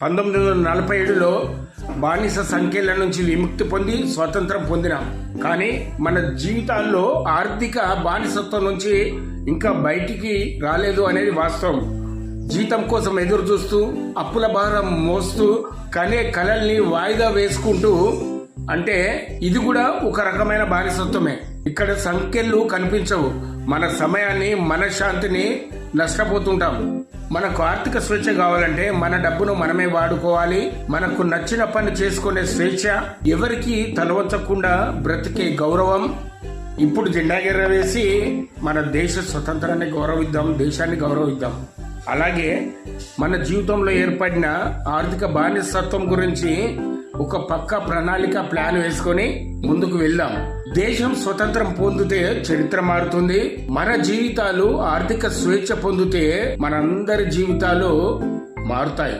1947లో బానిస సంఖ్యల నుంచి విముక్తి పొంది స్వతంత్రం పొందినాం. కానీ మన జీవితాల్లో ఆర్థిక బానిసత్వం నుంచి ఇంకా బయటికి రాలేదు అనేది వాస్తవం. జీతం కోసం ఎదురు చూస్తూ అప్పుల భారం మోస్తూ కనే కలల్ని వాయిదా వేసుకుంటూ, అంటే ఇది కూడా ఒక రకమైన బానిసత్వమే. ఇక్కడ సంఖ్యలు కనిపించవు, మన సమయాన్ని మనశ్శాంతిని నష్టపోతుంటాం. మనకు ఆర్థిక స్వేచ్ఛ కావాలంటే మన డబ్బును మనమే వాడుకోవాలి. మనకు నచ్చిన పని చేసుకునే స్వేచ్ఛ, ఎవరికి తలవంచకుండా బ్రతికే గౌరవం. ఇప్పుడు జెండా ఎగరవేసి మన దేశ స్వతంత్రాన్ని గౌరవిద్దాం, దేశాన్ని గౌరవిద్దాం. అలాగే మన జీవితంలో ఏర్పడిన ఆర్థిక బానిసత్వం గురించి ఒక పక్క ప్రణాళిక ప్లాన్ వేసుకొని ముందుకు వెళ్దాం. దేశం స్వతంత్రం పొందితే చరిత్ర మారుతుంది. మన జీవితాలు ఆర్థిక స్వేచ్ఛ పొందితే మనందరి జీవితాలు మారుతాయి.